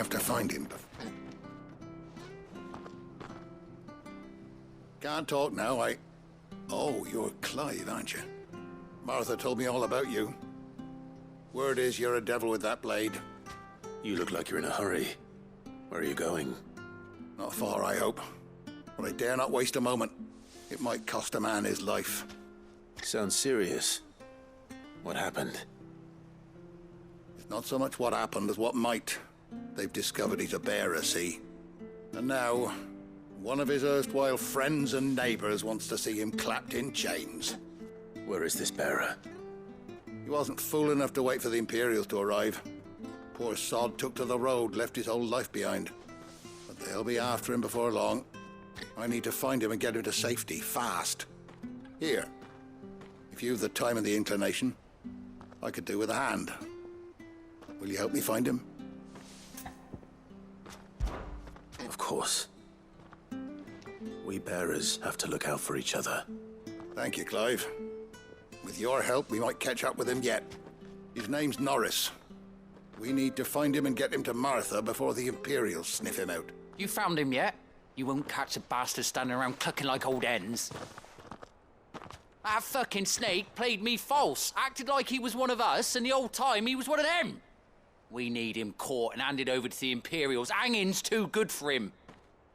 have to find him. Can't talk now, Oh, you're Clive, aren't you? Martha told me all about you. Word is you're a devil with that blade. You look like you're in a hurry. Where are you going? Not far, I hope. But I dare not waste a moment. It might cost a man his life. Sounds serious. What happened? It's not so much what happened as what might. They've discovered he's a bearer, see? And now, one of his erstwhile friends and neighbors wants to see him clapped in chains. Where is this bearer? He wasn't fool enough to wait for the Imperials to arrive. Poor sod took to the road, left his whole life behind. But they'll be after him before long. I need to find him and get him to safety, fast. Here, if you've the time and the inclination, I could do with a hand. Will you help me find him? Of course. We bearers have to look out for each other. Thank you, Clive. With your help, we might catch up with him yet. His name's Norris. We need to find him and get him to Martha before the Imperials sniff him out. You found him yet? You won't catch a bastard standing around clucking like old hens. That fucking snake played me false, acted like he was one of us, and the whole time he was one of them. We need him caught and handed over to the Imperials. Hanging's too good for him.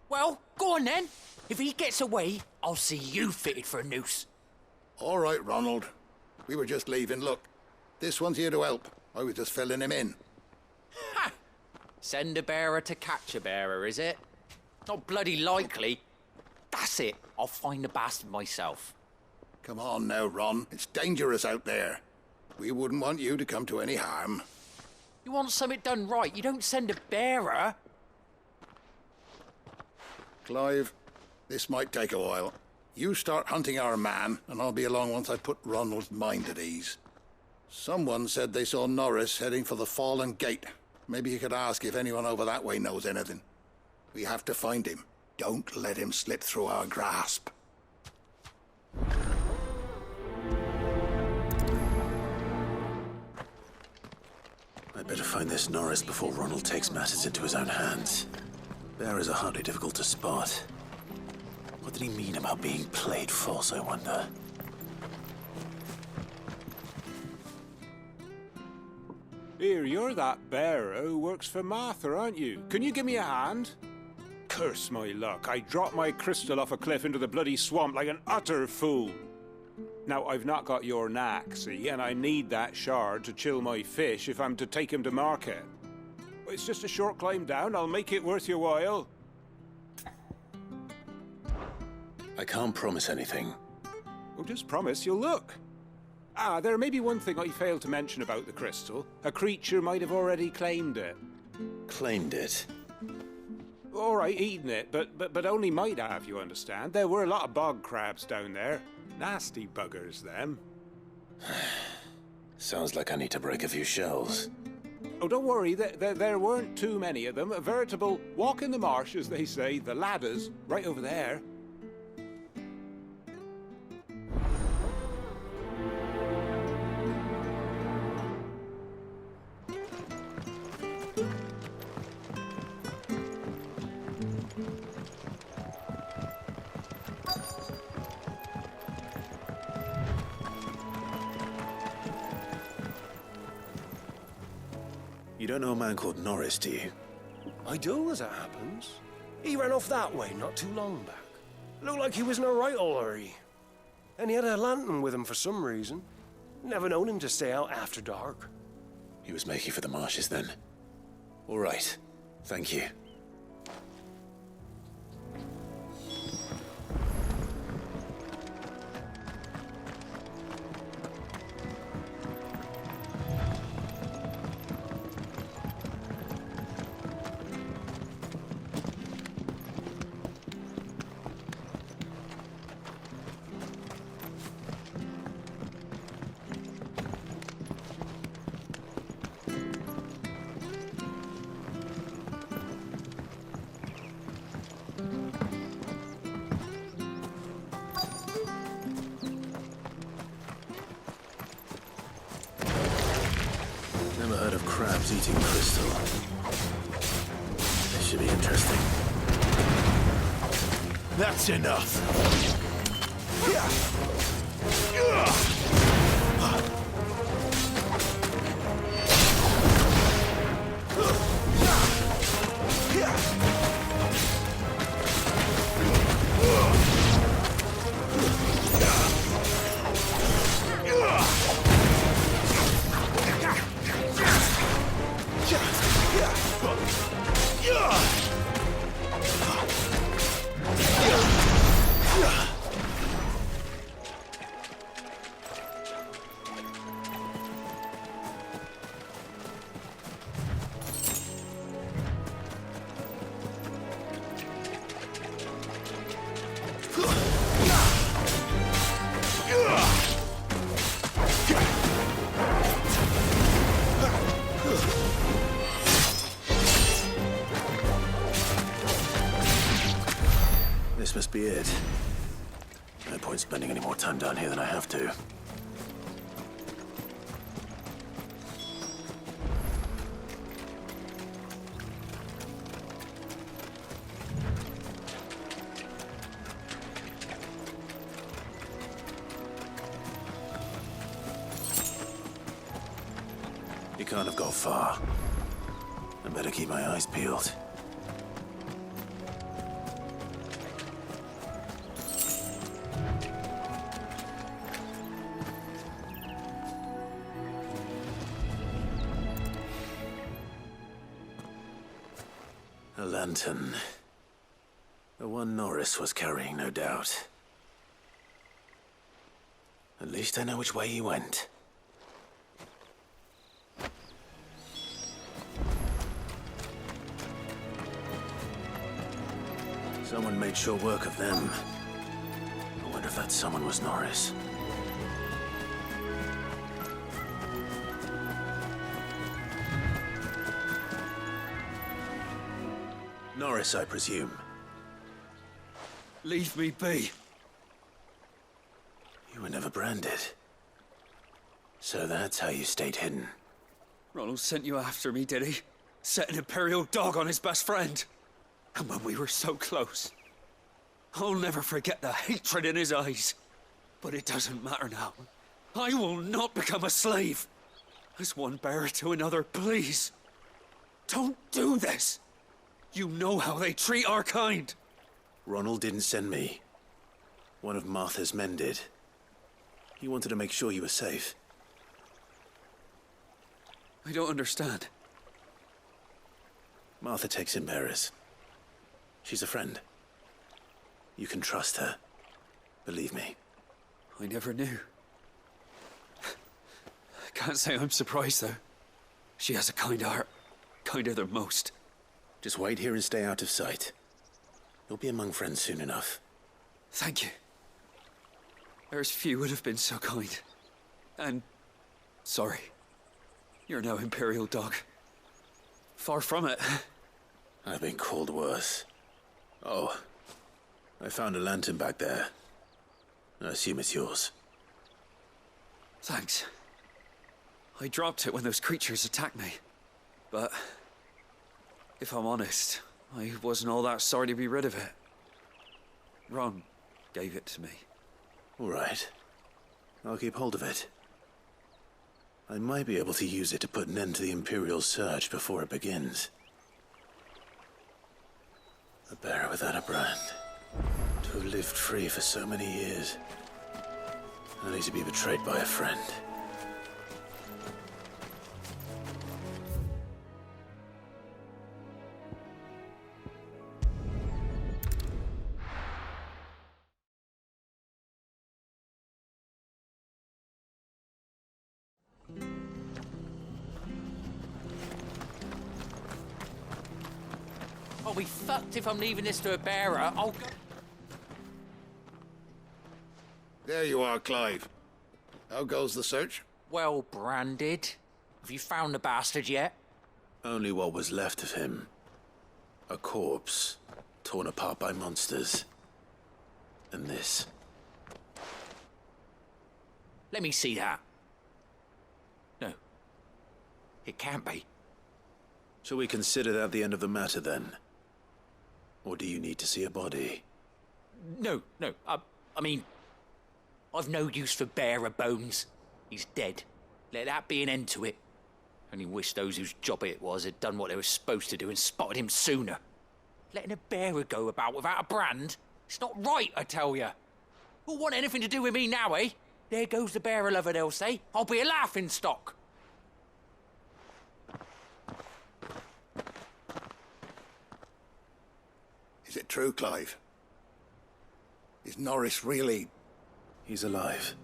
Well, go on then. If he gets away, I'll see you fitted for a noose. All right, Ronald. We were just leaving. Look, this one's here to help. I was just filling him in. Ha! Send a bearer to catch a bearer, is it? Not bloody likely. That's it. I'll find the bastard myself. Come on now, Ron. It's dangerous out there. We wouldn't want you to come to any harm. You want something done right, you don't send a bearer. Clive, this might take a while. You start hunting our man, and I'll be along once I put Ronald's mind at ease. Someone said they saw Norris heading for the Fallen Gate. Maybe you could ask if anyone over that way knows anything. We have to find him. Don't let him slip through our grasp. I'd better find this Norris before Ronald takes matters into his own hands. Bearers are hardly difficult to spot. What did he mean about being played false, I wonder? Here, you're that bearer who works for Martha, aren't you? Can you give me a hand? Curse my luck, I dropped my crystal off a cliff into the bloody swamp like an utter fool. Now, I've not got your knack, see, and I need that shard to chill my fish if I'm to take him to market. It's just a short climb down, I'll make it worth your while. I can't promise anything. Well, just promise you'll look. Ah, there may be one thing I failed to mention about the crystal. A creature might have already claimed it. Claimed it? All right, eaten it, but only might have, you understand. There were a lot of bog crabs down there. Nasty buggers, them. Sounds like I need to break a few shells. Oh, don't worry, there weren't too many of them. A veritable walk in the marsh, as they say, the ladders, right over there. You don't know a man called Norris, do you? I do, as it happens. He ran off that way not too long back. Looked like he was in a right old hurry. And he had a lantern with him for some reason. Never known him to stay out after dark. He was making for the marshes then. All right. Thank you. Never heard of crabs eating crystal. should be interesting. That's enough. This must be it. No point spending any more time down here than I have to. You can't have got far. I better keep my eyes peeled. A lantern. The one Norris was carrying, no doubt. At least I know which way he went. Someone made sure work of them. I wonder if that someone was Norris. Norris, I presume. Leave me be. You were never branded. So that's how you stayed hidden. Ronald sent you after me, did he? Set an Imperial dog on his best friend. And when we were so close. I'll never forget the hatred in his eyes. But it doesn't matter now. I will not become a slave. As one bearer to another, please. Don't do this. You know how they treat our kind. Ronald didn't send me. One of Martha's men did. He wanted to make sure you were safe. I don't understand. Martha takes in bearers. She's a friend. You can trust her. Believe me. I never knew. I can't say I'm surprised, though. She has a kind heart. Kinder than most. Just wait here and stay out of sight. You'll be among friends soon enough. Thank you. There's few would have been so kind. And... sorry. You're no Imperial dog. Far from it. I've been called worse. Oh. I found a lantern back there. I assume it's yours. Thanks. I dropped it when those creatures attacked me. But... if I'm honest, I wasn't all that sorry to be rid of it. Ron gave it to me. All right. I'll keep hold of it. I might be able to use it to put an end to the Imperial surge before it begins. A bearer without a brand. To have lived free for so many years. Only to be betrayed by a friend. I'll be fucked if I'm leaving this to a bearer. I'll go... There you are, Clive. How goes the search? Well branded. Have you found the bastard yet? Only what was left of him. A corpse, torn apart by monsters. And this. Let me see that. No. It can't be. Shall we consider that the end of the matter, then? Or do you need to see a body? No. I mean, I've no use for bearer bones. He's dead. Let that be an end to it. Only wish those whose job it was had done what they were supposed to do and spotted him sooner. Letting a bearer go about without a brand? It's not right, I tell you. Who'll want anything to do with me now, eh? There goes the bearer lover, they'll say. I'll be a laughing stock. Is it true, Clive? Is Norris really... He's alive.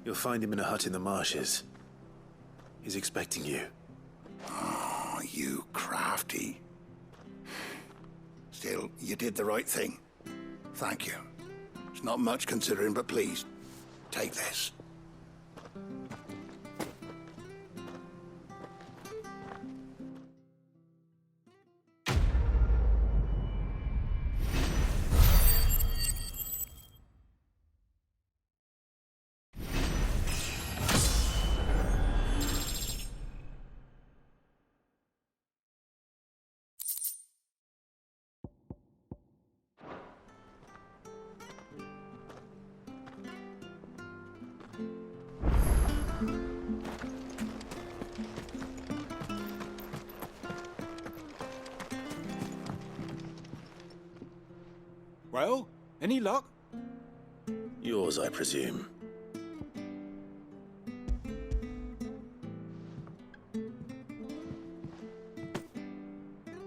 You'll find him in a hut in the marshes. He's expecting you. Oh, you crafty. Still, you did the right thing. Thank you. It's not much considering, but please, take this. Well, any luck? Yours, I presume.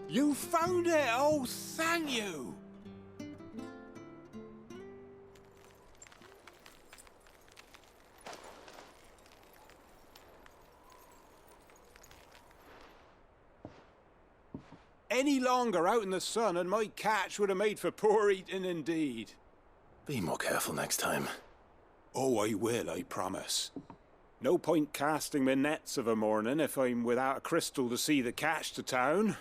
You found it! Oh, thank you! Any longer out in the sun and my catch would have made for poor eating indeed. Be more careful next time. Oh, I will, I promise. No point casting my nets of a morning if I'm without a crystal to see the catch to town.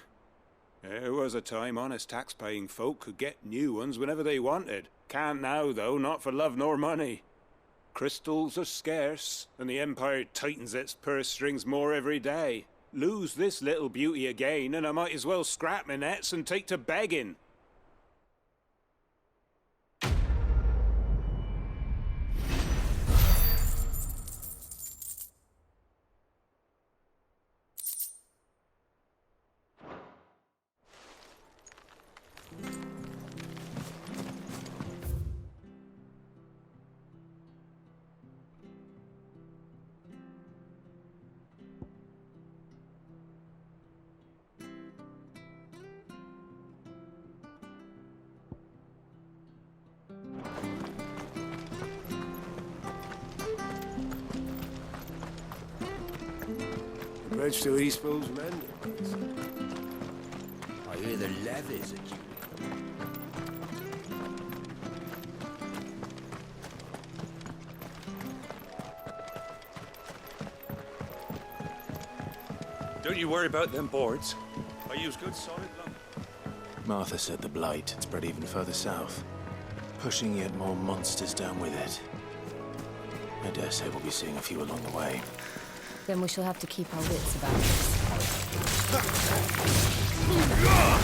There was a time honest tax-paying folk could get new ones whenever they wanted. Can't now, though, not for love nor money. Crystals are scarce, and the Empire tightens its purse strings more every day. Lose this little beauty again, and I might as well scrap my nets and take to begging. Bridge to EASTPOOL's mending. I hear the levies are due to come. Don't you worry about them boards. I use good solid lumber. Martha said the Blight had spread even further south, pushing yet more monsters down with it. I dare say we'll be seeing a few along the way. Then we shall have to keep our wits about us. Very well.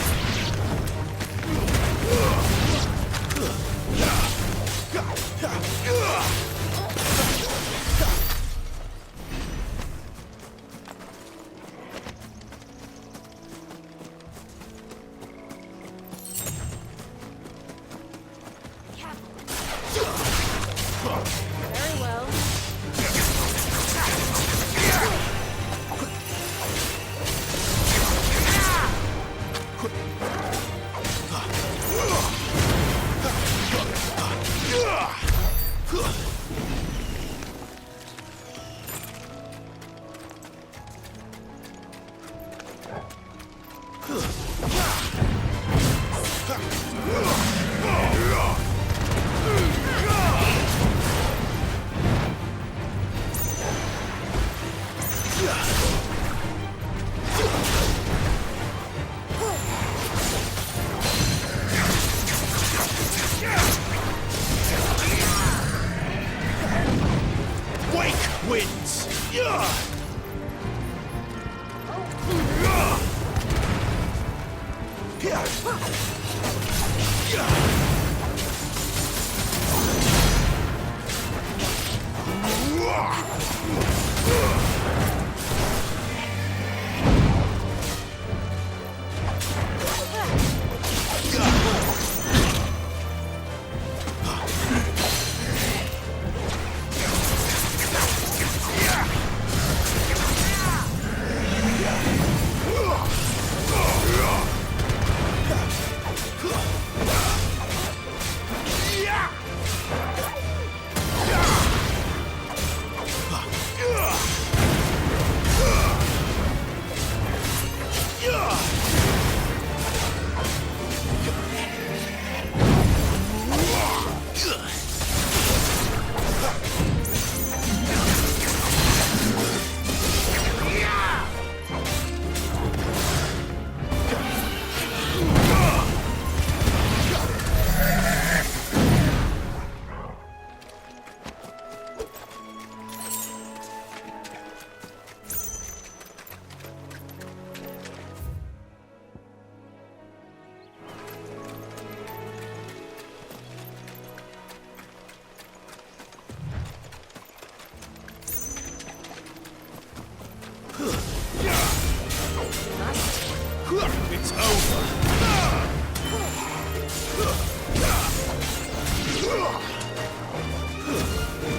It's over.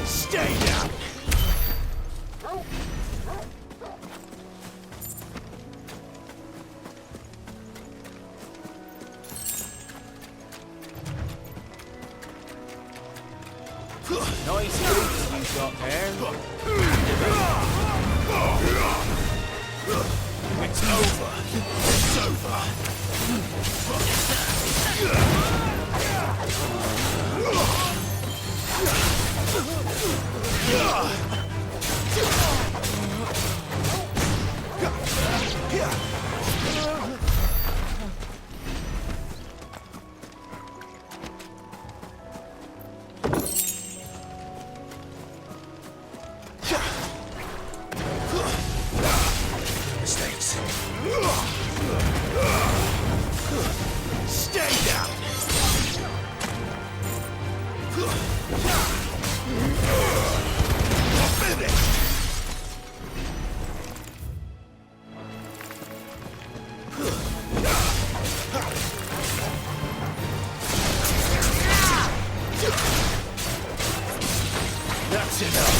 Stay down. Nice boots you got there. It's over. It's over. Mistakes. Stay down. Finished. That's enough.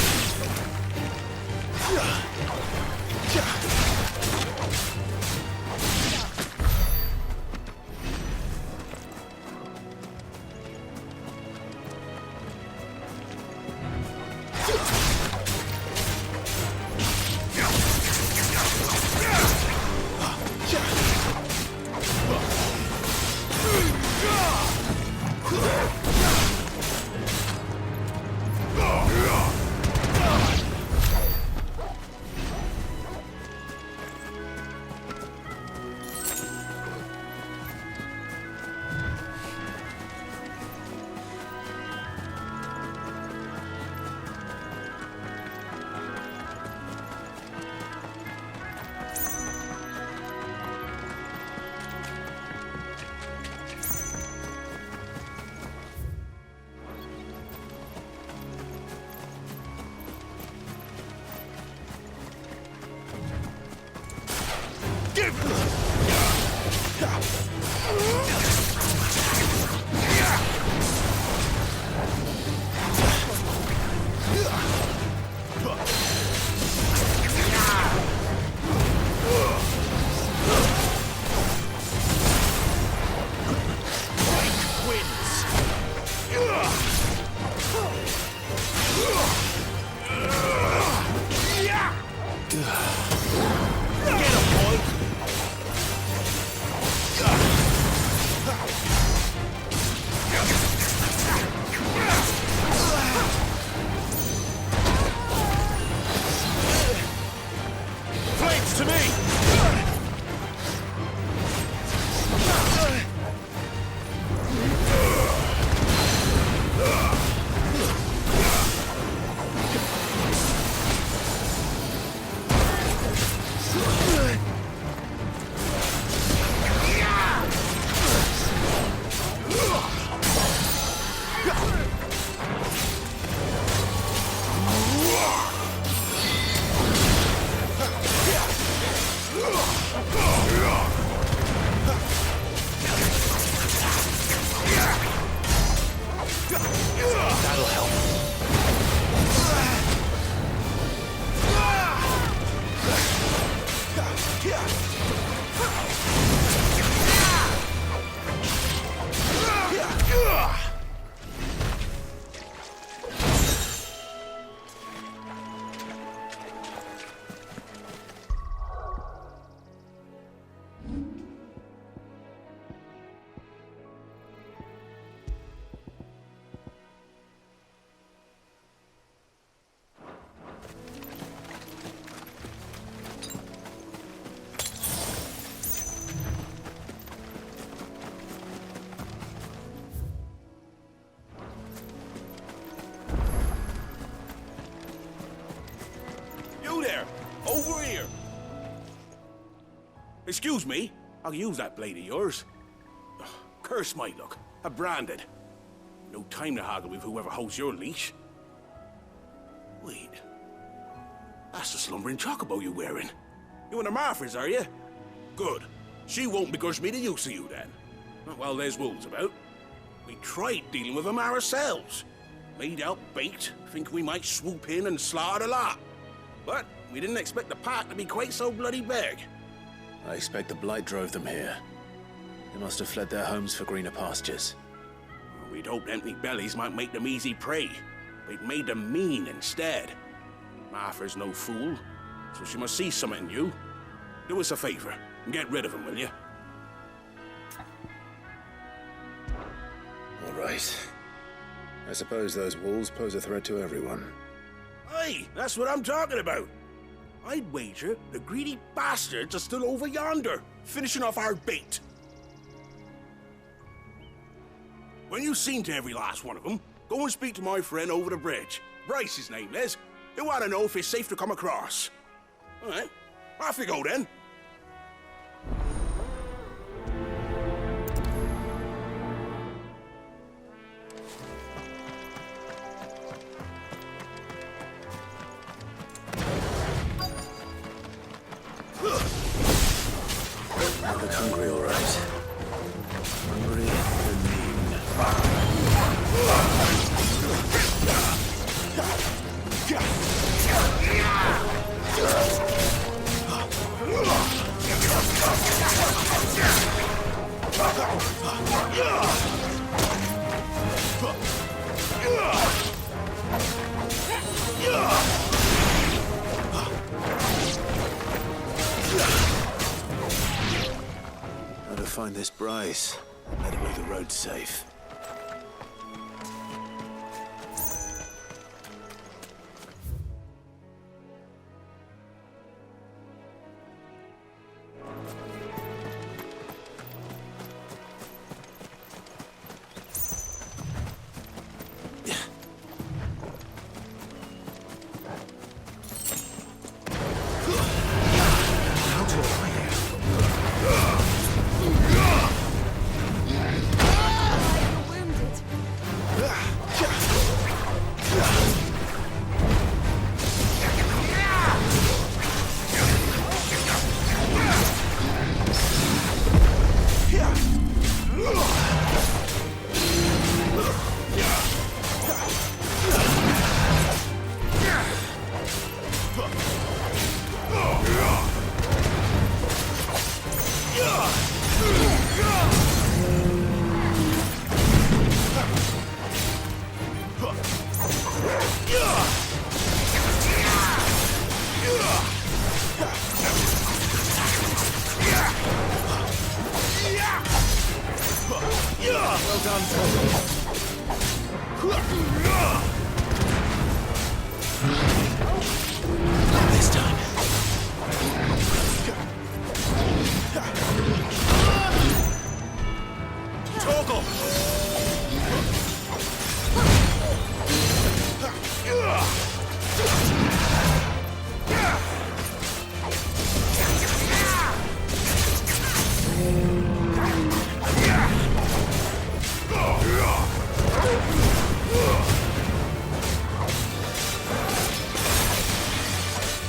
You there! Over here! Excuse me, I'll use that blade of yours. Ugh, curse my luck. I'm branded. No time to haggle with whoever holds your leash. Wait. That's the slumbering chocobo you're wearing. You and the Marthas, are you? Good. She won't begrudge me the use of you, then. Not while there's wolves about. We tried dealing with them ourselves. Made out baked, think we might swoop in and slaughter the lot. But we didn't expect the pack to be quite so bloody big. I expect the Blight drove them here. They must have fled their homes for greener pastures. We'd hoped empty bellies might make them easy prey. They'd made them mean instead. Martha's no fool, so she must see something in you. Do us a favor and get rid of them, will you? All right. I suppose those wolves pose a threat to everyone. Aye, that's what I'm talking about. I'd wager the greedy bastards are still over yonder, finishing off our bait. When you've seen to every last one of them, go and speak to my friend over the bridge. Bryce, his name is. He'll want to know if it's safe to come across. All right, off you go then. I look hungry, all right. Hungry and mean. How to find this Bryce? Better make the road safe.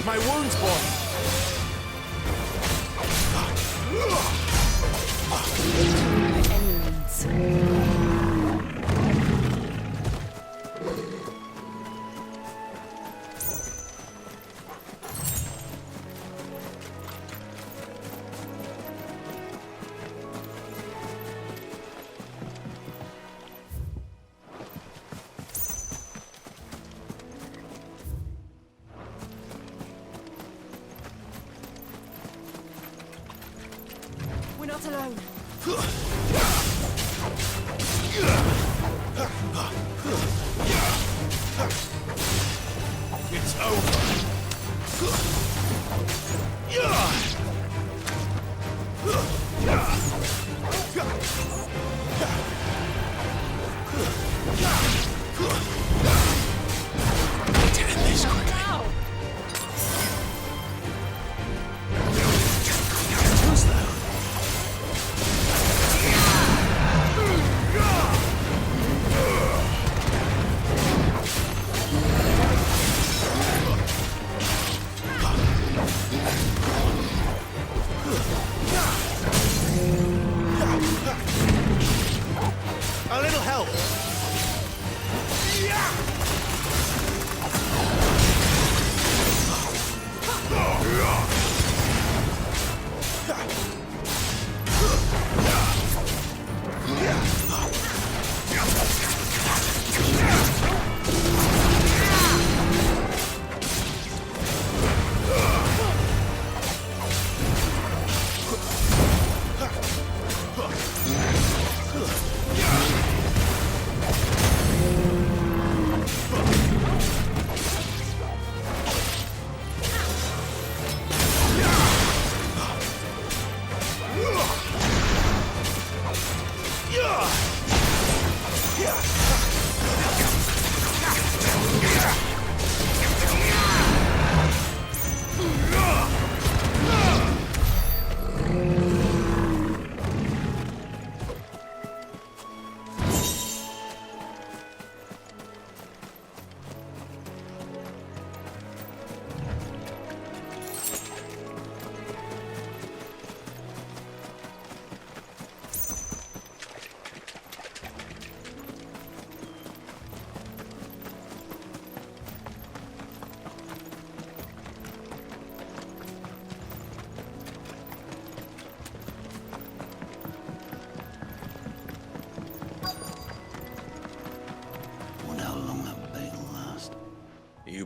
My wounds, boy. We're not alone. It's over.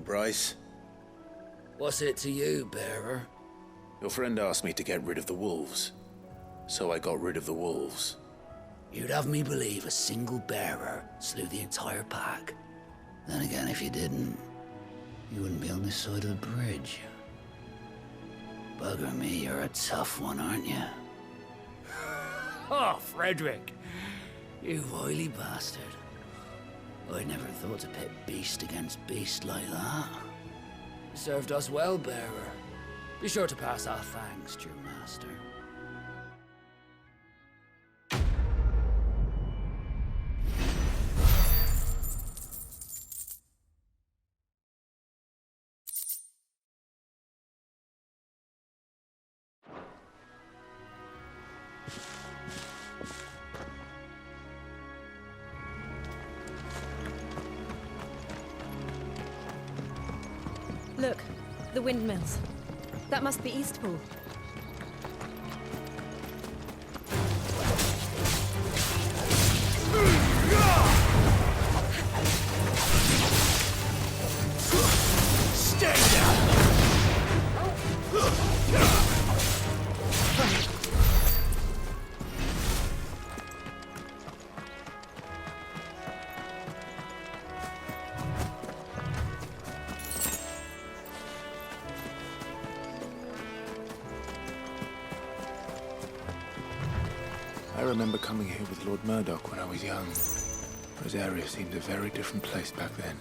Bryce. What's it to you, bearer? Your friend asked me to get rid of the wolves. So I got rid of the wolves. You'd have me believe a single bearer slew the entire pack. Then again, if you didn't, you wouldn't be on this side of the bridge. Bugger me, you're a tough one, aren't you? Oh, Frederick. You wily bastard. I never thought to pit beast against beast like that. You served us well, bearer. Be sure to pass our thanks to your master. Look, the windmills. That must be EASTPOOL. Stay down! I remember coming here with Lord Murdoch when I was young. Rosaria seemed a very different place back then.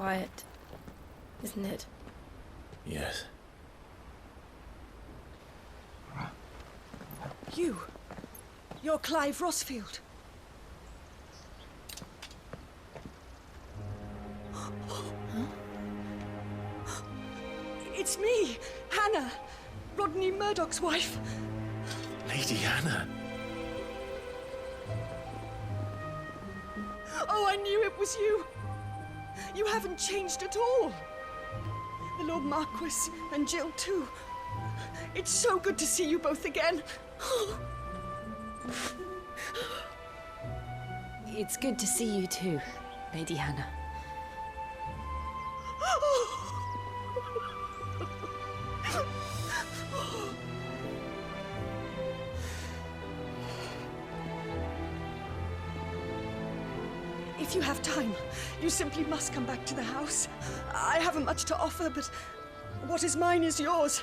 quiet, isn't it? Yes. You're Clive Rosfield. It's me, Hannah, Rodney Murdoch's wife. Lady Hannah. Oh, I knew it was you. You haven't changed at all. The Lord Marquis and Jill too. It's so good to see you both again. It's good to see you too, Lady Hannah. If you have time, you simply must come back to the house. I haven't much to offer, but what is mine is yours.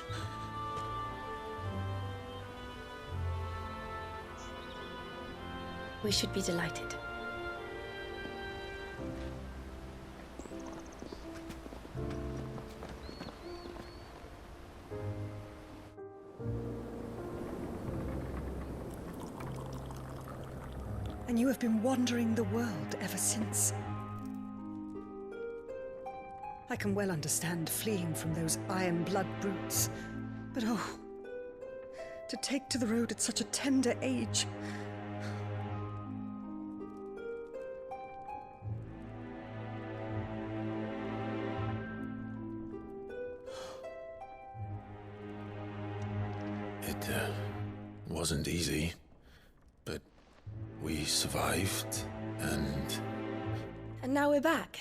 We should be delighted. And you have been wandering the world ever since. I can well understand fleeing from those iron blood brutes, but oh, to take to the road at such a tender age. It wasn't easy, but we survived, and now we're back.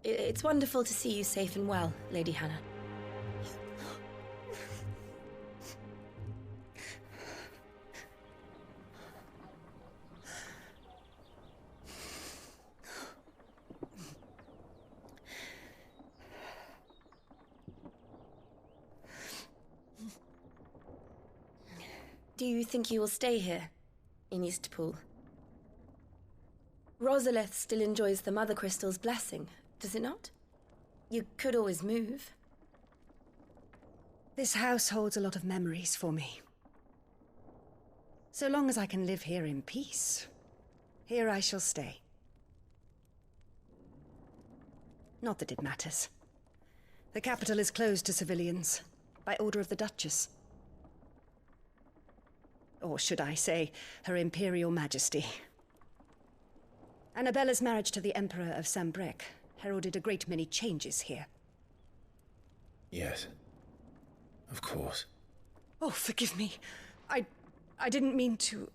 It's wonderful to see you safe and well, Lady Hannah. Do you think you will stay here, in EASTPOOL? Rosalith still enjoys the Mother Crystal's blessing, does it not? You could always move. This house holds a lot of memories for me. So long as I can live here in peace, here I shall stay. Not that it matters. The capital is closed to civilians, by order of the Duchess. Or should I say, Her Imperial Majesty. Annabella's marriage to the Emperor of Sambrec heralded a great many changes here. yes, of course. Oh, forgive me. I didn't mean to...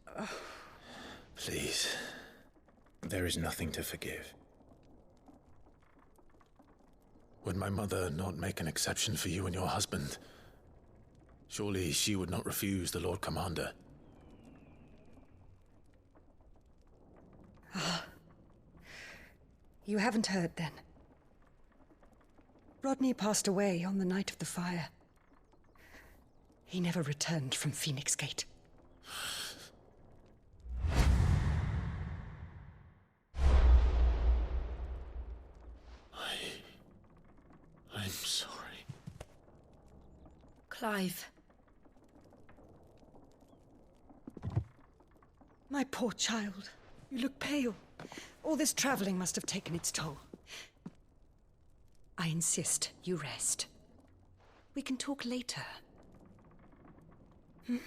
Please, there is nothing to forgive. Would my mother not make an exception for you and your husband? Surely she would not refuse the Lord Commander. You haven't heard, then. Rodney passed away on the night of the fire. He never returned from Phoenix Gate. I'm sorry. Clive. My poor child. You look pale. All this traveling must have taken its toll. I insist you rest. We can talk later. Hmm?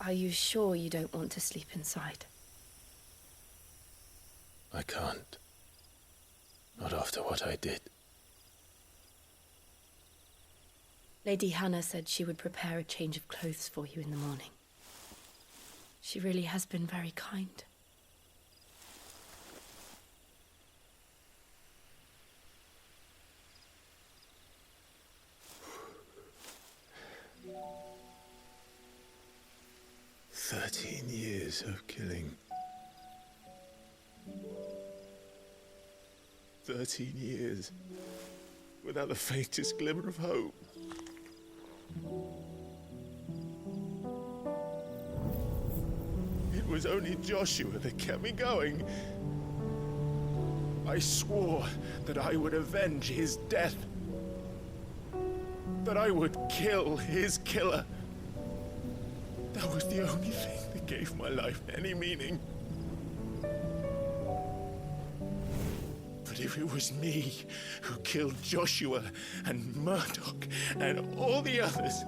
Are you sure you don't want to sleep inside? I can't. Not after what I did. Lady Hannah said she would prepare a change of clothes for you in the morning. She really has been very kind. "13 years of killing. 13 years, without the faintest glimmer of hope. It was only Joshua that kept me going. I swore that I would avenge his death. That I would kill his killer. That was the only thing that gave my life any meaning. But if it was me who killed Joshua and Murdoch and all the others,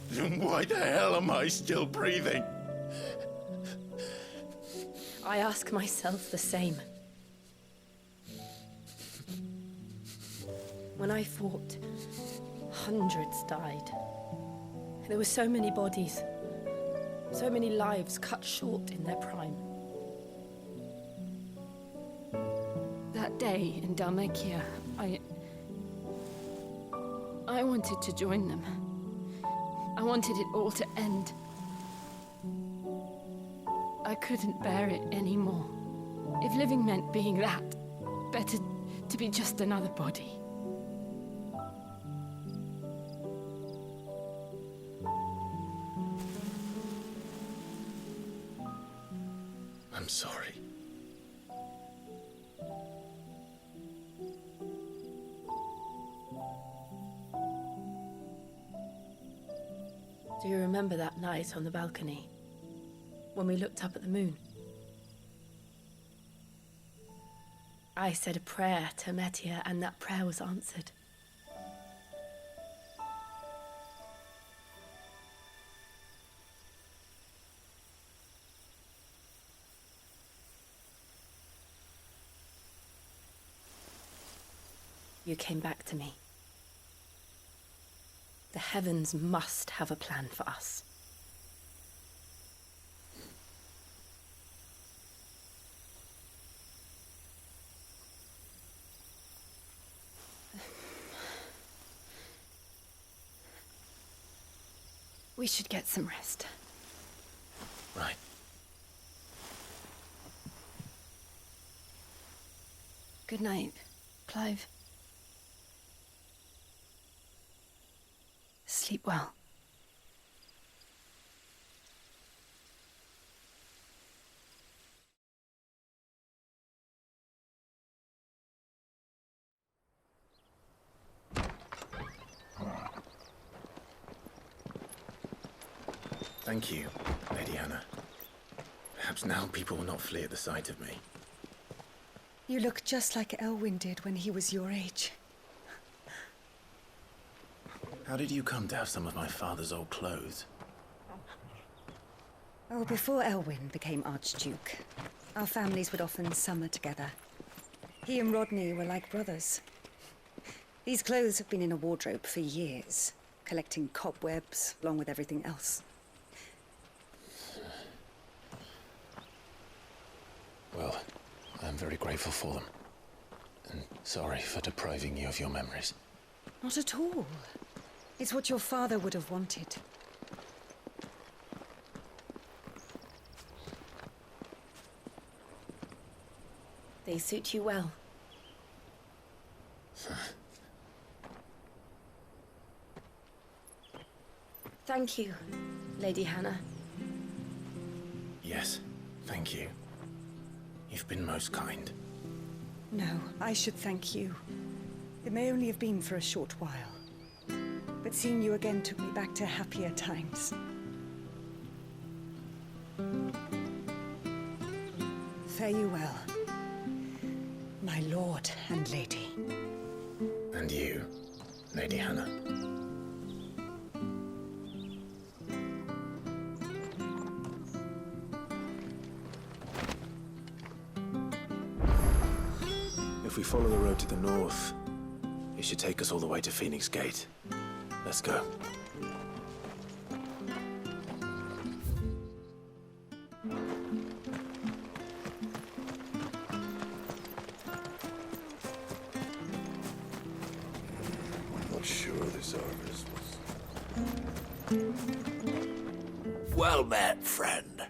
then why the hell am I still breathing? I ask myself the same. When I fought, hundreds died. There were so many bodies, so many lives cut short in their prime. That day in Dalmekia, I wanted to join them. I wanted it all to end. I couldn't bear it anymore. If living meant being that, better to be just another body. I'm sorry. Do you remember that night on the balcony, when we looked up at the moon? I said a prayer to Metia, and that prayer was answered. You came back to me. The heavens must have a plan for us. We should get some rest. Right. Good night, Clive. Sleep well. Thank you, Lady Hannah. Perhaps now people will not flee at the sight of me. You look just like Elwyn did when he was your age. How did you come to have some of my father's old clothes? Oh, before Elwyn became Archduke, our families would often summer together. He and Rodney were like brothers. These clothes have been in a wardrobe for years, collecting cobwebs along with everything else. Well, I'm very grateful for them. And sorry for depriving you of your memories. Not at all. It's what your father would have wanted. They suit you well. Thank you, Lady Hannah. Yes, thank you. You've been most kind. No, I should thank you. It may only have been for a short while, but seeing you again took me back to happier times. Fare you well, my lord and lady. And you, Lady Hannah. If we follow the road to the north, it should take us all the way to Phoenix Gate. Let's go. Not sure this Arvis was. Well met, friend.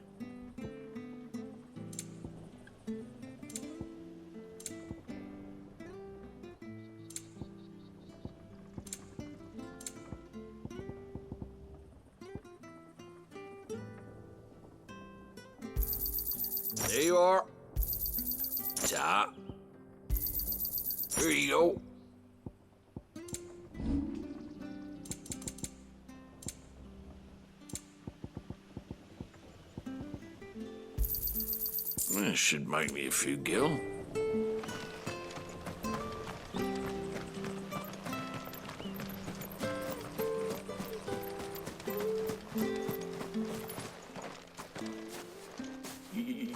There you are. Ta. Here you go. This should make me a few gil.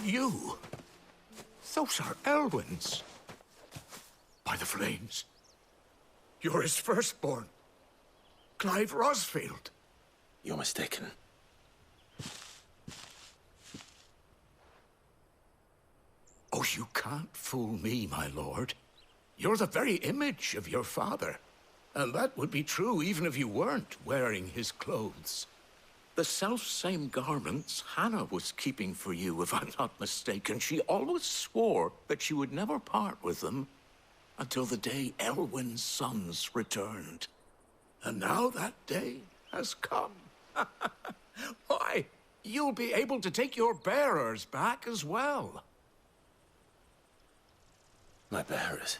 You? Those are Elwyn's. By the flames. You're his firstborn. Clive Rosfield. You're mistaken. Oh, you can't fool me, my lord. You're the very image of your father. And that would be true even if you weren't wearing his clothes. The self-same garments Hannah was keeping for you, if I'm not mistaken. She always swore that she would never part with them until the day Elwyn's sons returned. And now that day has come. Why, you'll be able to take your bearers back as well. My bearers?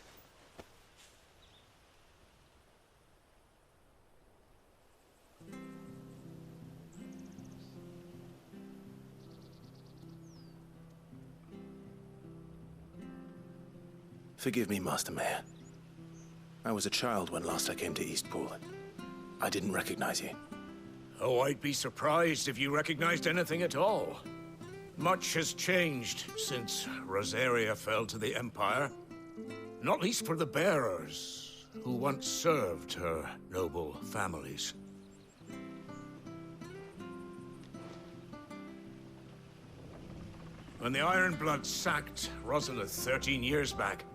Forgive me, Master Mayor. I was a child when last I came to Eastpool. I didn't recognize you. Oh, I'd be surprised if you recognized anything at all. Much has changed since Rosaria fell to the Empire. Not least for the bearers, who once served her noble families. When the Ironbloods sacked Rosalith 13 years back,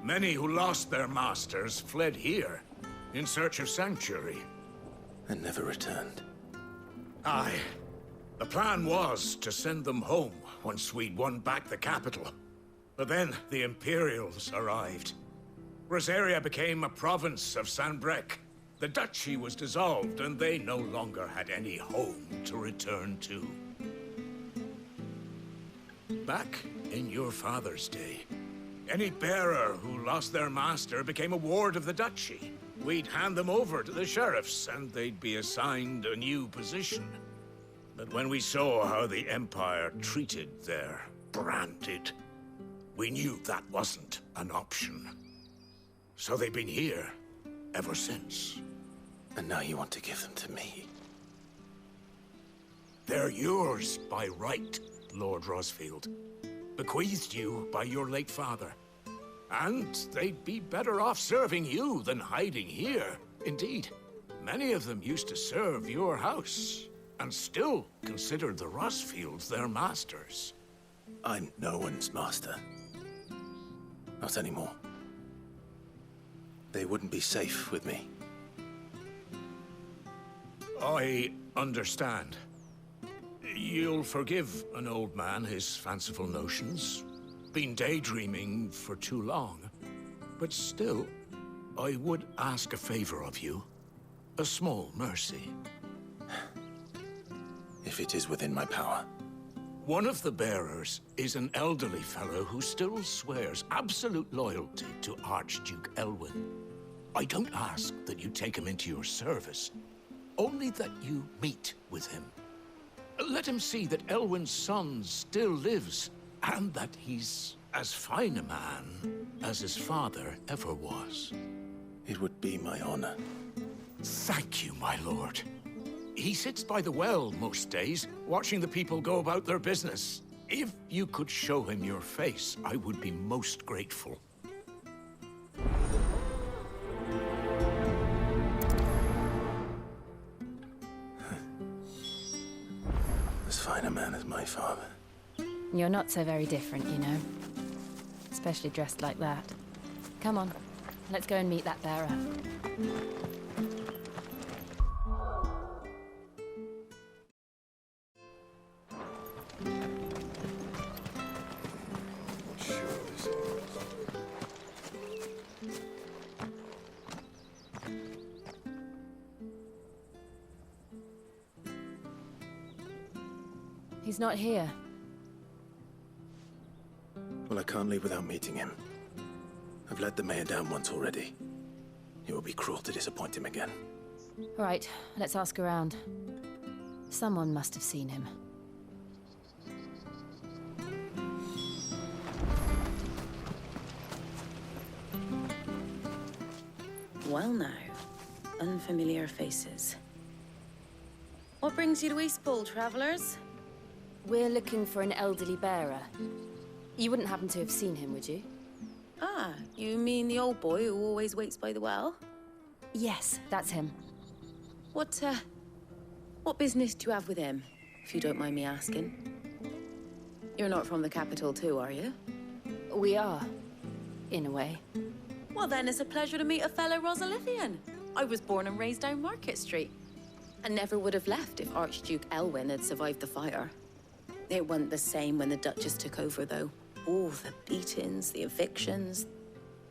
many who lost their masters fled here in search of sanctuary. And never returned. Aye. The plan was to send them home once we'd won back the capital. But then the Imperials arrived. Rosaria became a province of Sanbreque. The duchy was dissolved, and they no longer had any home to return to. Back in your father's day, any bearer who lost their master became a ward of the duchy. We'd hand them over to the sheriffs, and they'd be assigned a new position. But when we saw how the Empire treated their branded, we knew that wasn't an option. So they've been here ever since. And now you want to give them to me? They're yours by right, Lord Rosfield. Bequeathed you by your late father. And they'd be better off serving you than hiding here. Indeed, many of them used to serve your house, and still considered the Rosfields their masters. I'm no one's master. Not anymore. They wouldn't be safe with me. I understand. You'll forgive an old man his fanciful notions. Been daydreaming for too long. But still, I would ask a favor of you. A small mercy. If it is within my power. One of the bearers is an elderly fellow who still swears absolute loyalty to Archduke Elwyn. I don't ask that you take him into your service, only that you meet with him. Let him see that Elwyn's son still lives, and that he's as fine a man as his father ever was. It would be my honor. Thank you, my lord. He sits by the well most days, watching the people go about their business. If you could show him your face, I would be most grateful. As fine a man as my father. You're not so very different, you know. Especially dressed like that. Come on, let's go and meet that bearer. He's not here. can't leave without meeting him. I've let the mayor down once already. It would be cruel to disappoint him again. All right, let's ask around. Someone must have seen him. Well now, unfamiliar faces. What brings you to EASTPOOL, travellers? We're looking for an elderly bearer. You wouldn't happen to have seen him, would you? Ah, you mean the old boy who always waits by the well? Yes, that's him. What business do you have with him, if you don't mind me asking? You're not from the capital too, are you? We are, in a way. Well then, it's a pleasure to meet a fellow Rosalithian. I was born and raised down Market Street. And never would have left if Archduke Elwyn had survived the fire. It wasn't the same when the Duchess took over, though. Oh, the beatings, the evictions,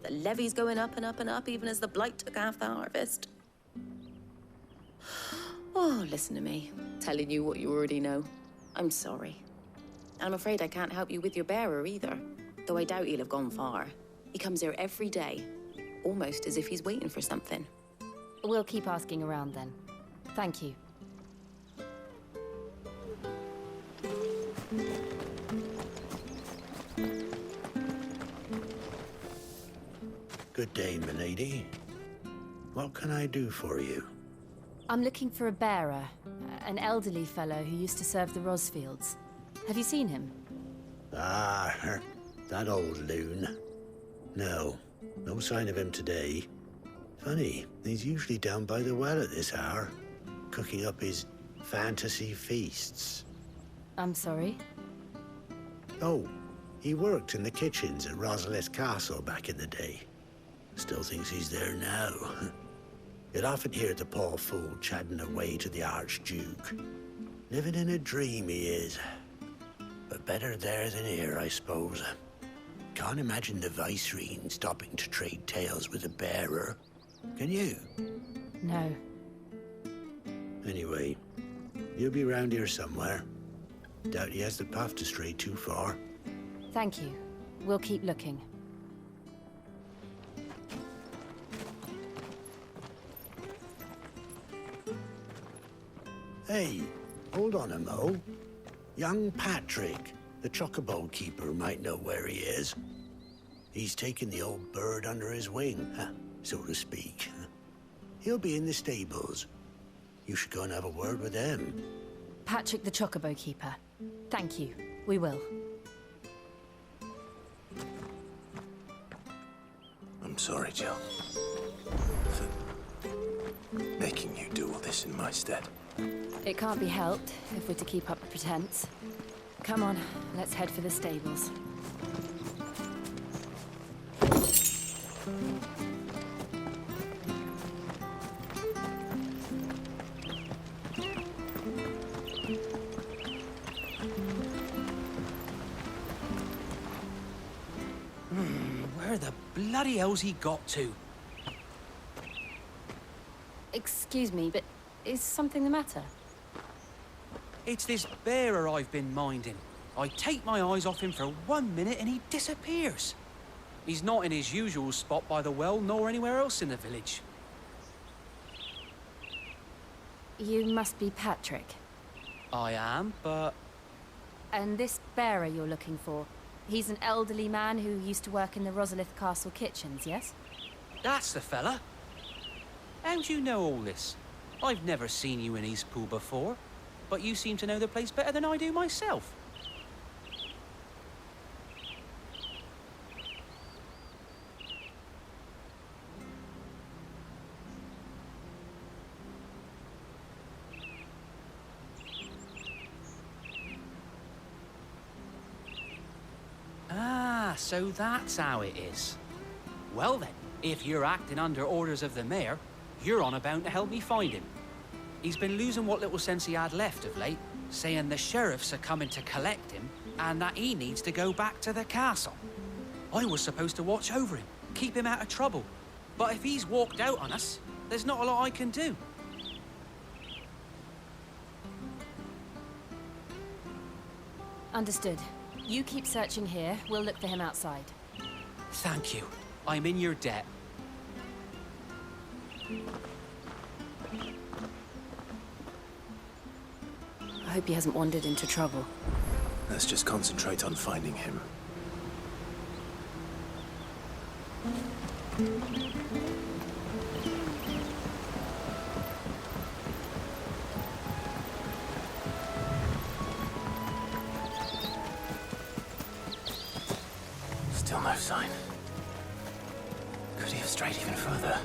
the levies going up and up and up, even as the Blight took half the harvest. Oh, listen to me, telling you what you already know. I'm sorry. I'm afraid I can't help you with your bearer either, though I doubt he'll have gone far. He comes here every day, almost as if he's waiting for something. We'll keep asking around then. Thank you. Good day, milady. What can I do for you? I'm looking for a bearer, an elderly fellow who used to serve the Rosfields. Have you seen him? Ah, that old loon. No sign of him today. Funny, he's usually down by the well at this hour, cooking up his fantasy feasts. I'm sorry? Oh, he worked in the kitchens at Rosalith Castle back in the day. Still thinks he's there now. You'd often hear the poor fool chatting away to the Archduke. Living in a dream he is. But better there than here, I suppose. Can't imagine the Vicereine stopping to trade tales with a bearer. Can you? No. Anyway, he'll be round here somewhere. Doubt he has the puff to stray too far. Thank you. We'll keep looking. Hey, hold on a mo. Young Patrick, the chocobo keeper, might know where he is. He's taken the old bird under his wing, so to speak. He'll be in the stables. You should go and have a word with him. Patrick the chocobo keeper. Thank you. We will. I'm sorry, Jill. For making you do all this in my stead. It can't be helped if we're to keep up the pretense. Come on, let's head for the stables. Where the bloody hell's he got to? Excuse me, but is something the matter? It's this bearer I've been minding. I take my eyes off him for 1 minute and he disappears. He's not in his usual spot by the well, nor anywhere else in the village. You must be Patrick. I am, but... And this bearer you're looking for, he's an elderly man who used to work in the Rosalith Castle kitchens, yes? That's the fella. How'd you know all this? I've never seen you in EASTPOOL before, but you seem to know the place better than I do myself. Ah, so that's how it is. Well then, if you're acting under orders of the mayor, you're on about to help me find him. He's been losing what little sense he had left of late, saying the sheriffs are coming to collect him and that he needs to go back to the castle. I was supposed to watch over him, keep him out of trouble. But if he's walked out on us, there's not a lot I can do. Understood. You keep searching here. We'll look for him outside. Thank you. I'm in your debt. I hope he hasn't wandered into trouble. Let's just concentrate on finding him. Still no sign. Could he have strayed even further?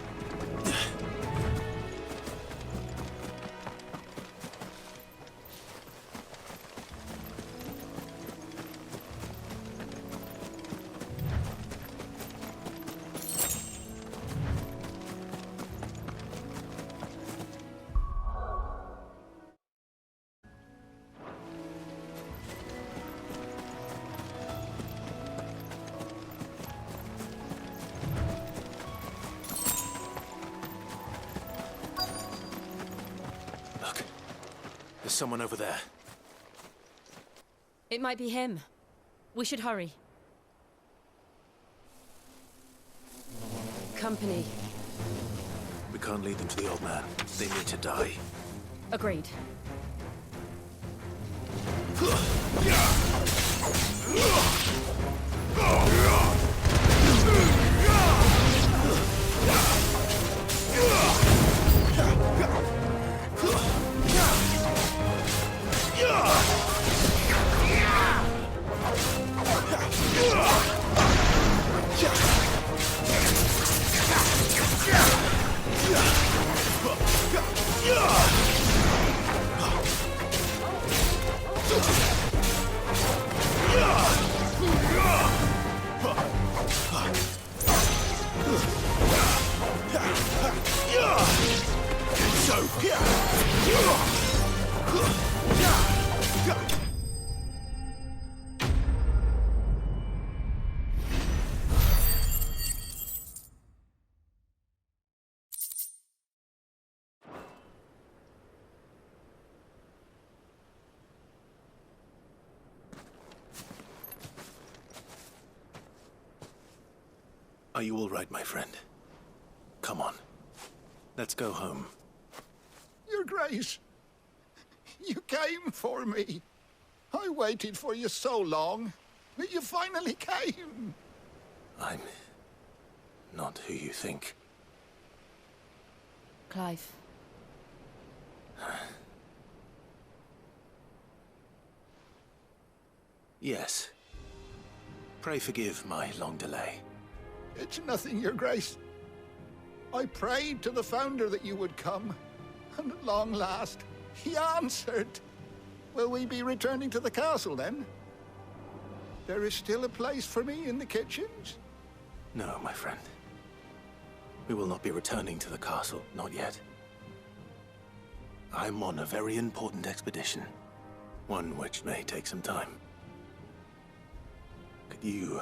There's someone over there. It might be him. We should hurry. Company. We can't lead them to the old man. They need to die. Agreed. Are you all right, my friend? Come on. Let's go home. Your Grace, you came for me. I waited for you so long, but you finally came. I'm not who you think. Clive. Yes. Pray forgive my long delay. It's nothing, Your Grace. I prayed to the Founder that you would come, and at long last, he answered. Will we be returning to the castle, then? There is still a place for me in the kitchens? No, my friend. We will not be returning to the castle, not yet. I'm on a very important expedition, one which may take some time. Could you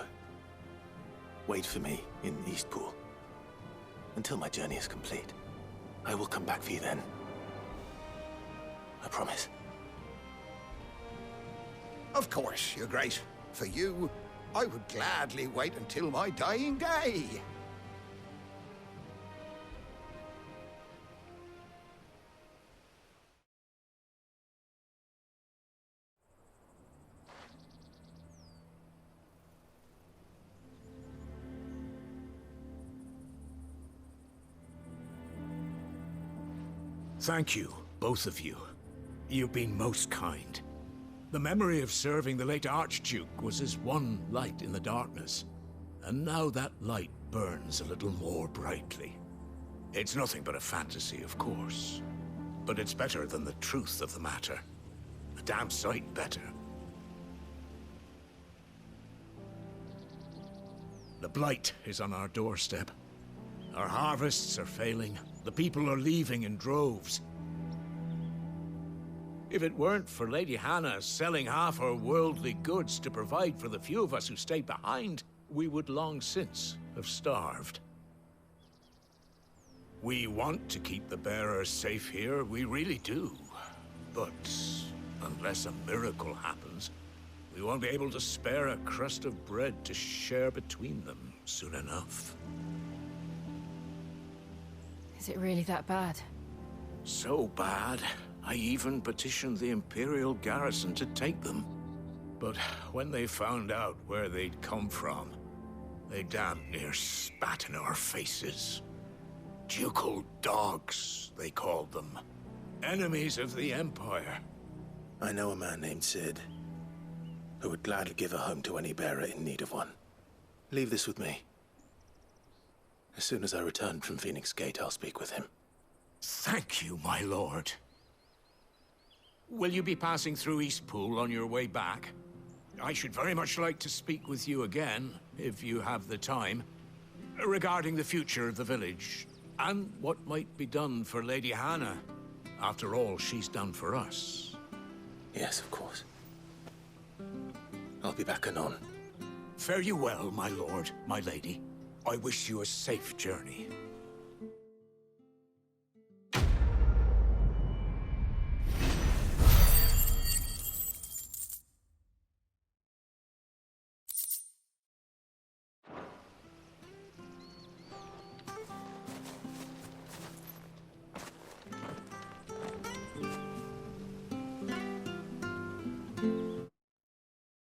wait for me in EASTPOOL until my journey is complete? I will come back for you then. I promise. Of course, Your Grace. For you, I would gladly wait until my dying day. Thank you, both of you. You've been most kind. The memory of serving the late Archduke was as one light in the darkness, and now that light burns a little more brightly. It's nothing but a fantasy, of course, but it's better than the truth of the matter. A damn sight better. The Blight is on our doorstep. Our harvests are failing. The people are leaving in droves. If it weren't for Lady Hannah selling half her worldly goods to provide for the few of us who stayed behind, we would long since have starved. We want to keep the bearers safe here, we really do. But unless a miracle happens, We won't be able to spare a crust of bread to share between them soon enough. Is it really that bad? So bad, I even petitioned the Imperial garrison to take them. But when they found out where they'd come from, they damn near spat in our faces. Ducal dogs, they called them. Enemies of the Empire. I know a man named Sid, who would gladly give a home to any bearer in need of one. Leave this with me. As soon as I return from Phoenix Gate, I'll speak with him. Thank you, my lord. Will you be passing through Eastpool on your way back? I should very much like to speak with you again, if you have the time, regarding the future of the village, and what might be done for Lady Hannah. After all she's done for us. Yes, of course. I'll be back anon. Fare you well, my lord, my lady. I wish you a safe journey.